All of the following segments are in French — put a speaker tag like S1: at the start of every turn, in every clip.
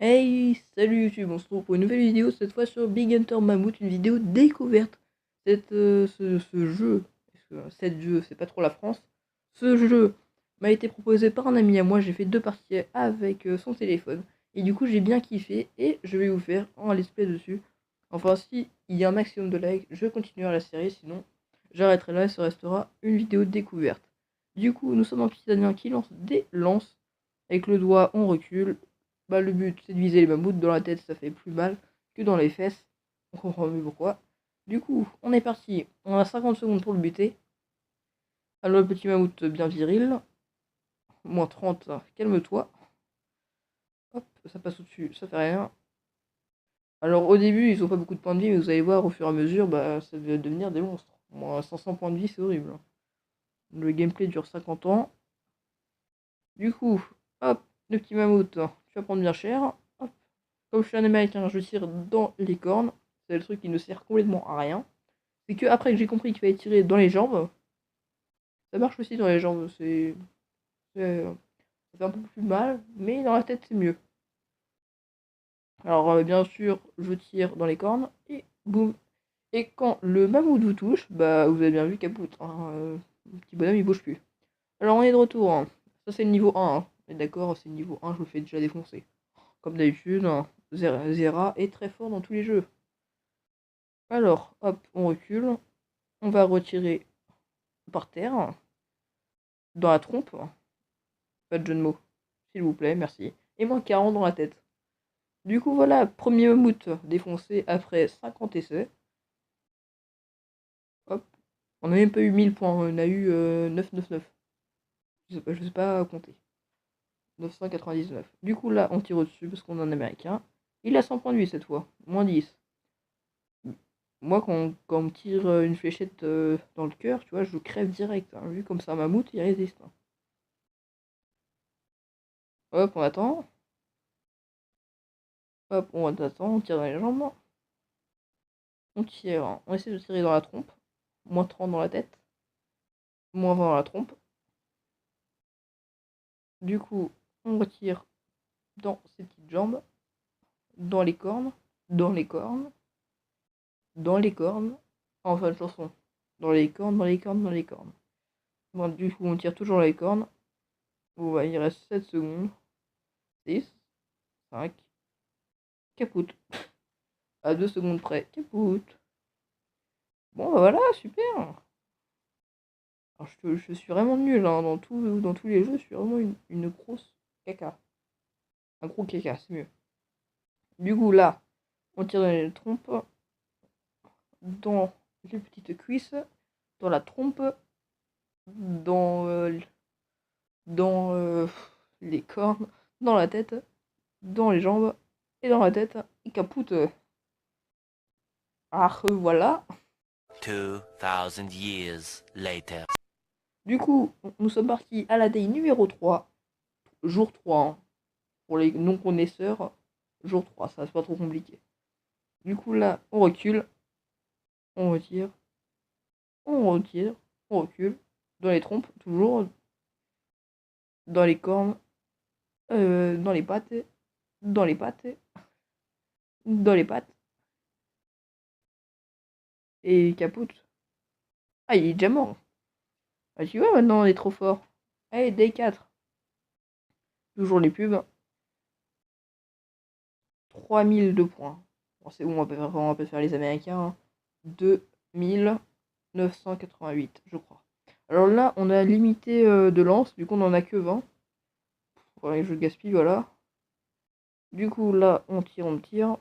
S1: Hey, salut YouTube, on se retrouve pour une nouvelle vidéo, cette fois sur Big Hunter Mammoth, une vidéo découverte. Ce jeu, cette jeu, c'est pas trop la France, ce jeu m'a été proposé par un ami à moi, j'ai fait 2 parties avec son téléphone, et du coup j'ai bien kiffé, et je vais vous faire un let's play dessus. Enfin, si il y a un maximum de likes, je continuerai la série, sinon j'arrêterai là et ce restera une vidéo découverte. Du coup, nous sommes un petit Damien qui lance des lances, avec le doigt on recule. Bah, le but, c'est de viser les mammouths. Dans la tête, ça fait plus mal que dans les fesses. On comprend mieux pourquoi. Du coup, on est parti. On a 50 secondes pour le buter. Alors, le petit mammouth bien viril. Moins 30, calme-toi. Hop, ça passe au-dessus, ça fait rien. Alors, au début, ils ont pas beaucoup de points de vie, mais vous allez voir, au fur et à mesure, bah, ça va devenir des monstres. Moins 500 points de vie, c'est horrible. Le gameplay dure 50 ans. Du coup, hop, le petit mammouth, tu vas prendre bien cher. Hop. Comme je suis un américain, je tire dans les cornes. C'est le truc qui ne sert complètement à rien. C'est que après que j'ai compris qu'il fallait tirer dans les jambes, ça marche aussi dans les jambes. Ça fait un peu plus mal, mais dans la tête c'est mieux. Alors bien sûr, je tire dans les cornes et boum. Et quand le mammouth vous touche, bah vous avez bien vu capote. Hein, le petit bonhomme il bouge plus. Alors on est de retour. Hein. Ça c'est le niveau 1. Hein. Et d'accord, c'est le niveau 1, je me fais déjà défoncer. Comme d'habitude, hein, Zera est très fort dans tous les jeux. Alors, hop, on recule. On va retirer par terre, dans la trompe. Pas de jeu de mots. S'il vous plaît, merci. Et moins 40 dans la tête. Du coup, voilà, premier mammouth défoncé après 50 essais. Hop. On n'a même pas eu 1000 points, on a eu 999. Je sais pas compter. 999. Du coup, là, on tire au-dessus parce qu'on est en américain. Il a 100 points de vie cette fois. Moins 10. Moi, quand on me tire une fléchette dans le cœur, tu vois, je crève direct. Hein. Vu comme ça, un mammouth, il résiste. Hein. Hop, on attend. Hop, on attend, on tire dans les jambes. On tire, on essaie de tirer dans la trompe. Moins 30 dans la tête. Moins 20 dans la trompe. Du coup, on retire dans ses petites jambes, dans les cornes, dans les cornes, dans les cornes. En fin de chanson. Dans les cornes, dans les cornes, dans les cornes. Bon, du coup, on tire toujours les cornes. Bon, bah, il reste 7 secondes. 6, 5, capoute. À 2 secondes près, capoute. Bon, bah voilà, super. Alors, je suis vraiment nul hein, dans tous les jeux, je suis vraiment une grosse caca. Un gros caca, c'est mieux. Du coup, là, on tire dans les trompes, dans les petites cuisses, dans la trompe, dans, dans les cornes, dans la tête, dans les jambes et dans la tête. Et capoute. Ah, voilà.
S2: 2000 years later.
S1: Du coup, nous sommes partis à la day numéro 3, jour 3. Hein. Pour les non-connaisseurs, jour 3, ça c'est pas trop compliqué. Du coup, là, on recule, on retire, on retire, on recule. Dans les trompes, toujours. Dans les cornes, dans les pattes, dans les pattes, dans les pattes. Et capoute. Ah, il est déjà mort. Ah, tu vois, maintenant, on est trop fort. Allez, day 4. Toujours les pubs. 3002 points. Bon, c'est bon, on peut faire les Américains. Hein. 2988, je crois. Alors là, on a limité de lance, du coup, on en a que 20. Ouais, je gaspille, voilà. Du coup, là, on tire, on tire.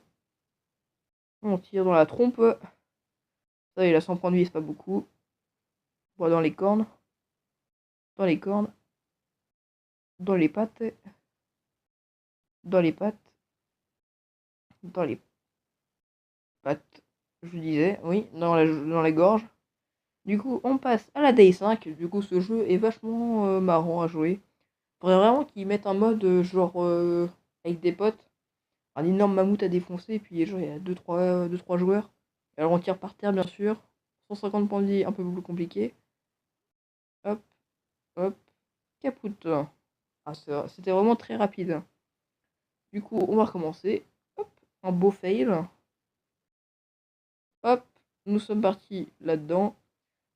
S1: On tire dans la trompe. Ça, il a 100 points de vie, c'est pas beaucoup. Bon, dans les cornes. Dans les cornes. Dans les pattes. Dans les pattes. Dans les pattes. Je disais, oui, dans la gorge. Du coup, on passe à la Day 5. Du coup, ce jeu est vachement marrant à jouer. Faudrait vraiment qu'ils mettent un mode genre avec des potes. Un énorme mammouth à défoncer. Et puis, genre, il y a 2-3 joueurs. Alors, on tire par terre, bien sûr. 150 points de vie, un peu plus compliqué. Hop, hop, capoute. Ah, c'était vraiment très rapide. Du coup, on va recommencer. Hop, un beau fail. Hop, nous sommes partis là-dedans.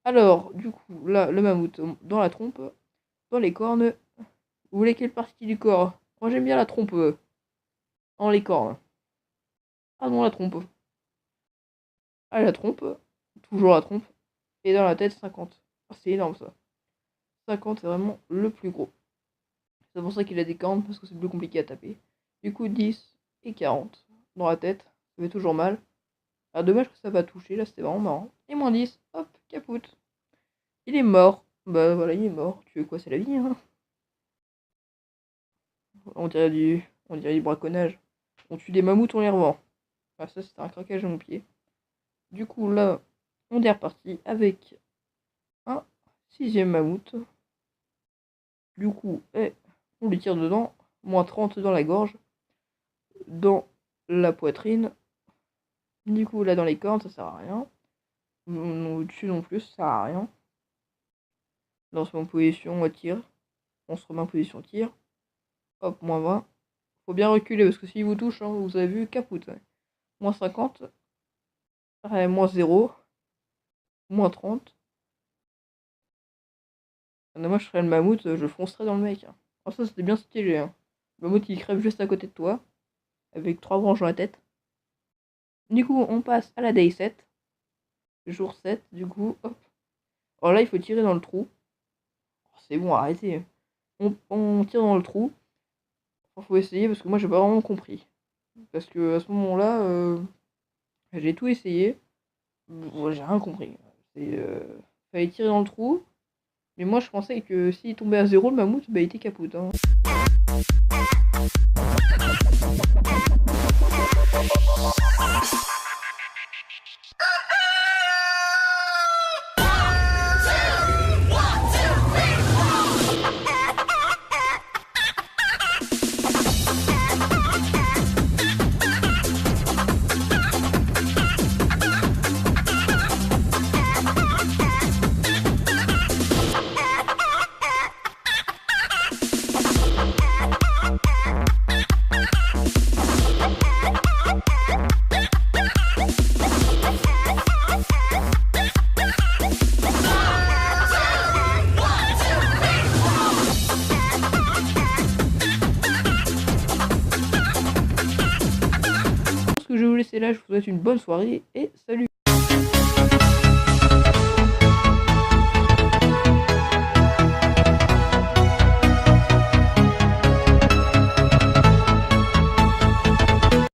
S1: Alors, du coup, là, le mammouth dans la trompe, dans les cornes. Vous voulez quelle partie du corps? Moi, j'aime bien la trompe. En les cornes. Ah non, la trompe. Ah, la trompe. Toujours la trompe. Et dans la tête, 50. Ah, c'est énorme, ça. 50, c'est vraiment le plus gros. C'est pour ça qu'il a des cornes, parce que c'est plus compliqué à taper. Du coup, 10 et 40 dans la tête. Ça fait toujours mal. Ah, dommage que ça va toucher, là, c'était vraiment marrant. Et moins 10, hop, capoute. Il est mort. Bah voilà, il est mort. Tu veux quoi, c'est la vie, hein. On dirait du braconnage. On tue des mammouths, on les revend. Ah, ça, c'était un craquage de mon pied. Du coup, là, on est reparti avec un 6ème mammouth. Du coup, on lui tire dedans. Moins 30 dans la gorge. Dans la poitrine. Du coup, là, dans les cornes, ça sert à rien. Au-dessus non plus, ça sert à rien. Là, on se met en position tir. On se remet en position tir. Hop, moins 20. Faut bien reculer parce que s'il vous touche, hein, vous avez vu, capoute. Moins 50. Moins 0. Moins 30. Moi, je serais le mammouth, je foncerais dans le mec. Hein. Oh, ça, c'était bien stylé. Hein. Le mammouth, il crève juste à côté de toi. Avec 3 branches dans la tête. Du coup, on passe à la day 7. Jour 7, du coup, hop. Alors là, il faut tirer dans le trou. Oh, c'est bon, arrêtez. On tire dans le trou. Faut essayer parce que moi, j'ai pas vraiment compris. Parce que à ce moment-là, j'ai tout essayé. J'ai rien compris. Fallait tirer dans le trou. Mais moi, je pensais que s'il tombait à 0, le mammouth, bah, il était capoute. Hein. Je vais vous laisser là, je vous souhaite une bonne soirée et salut.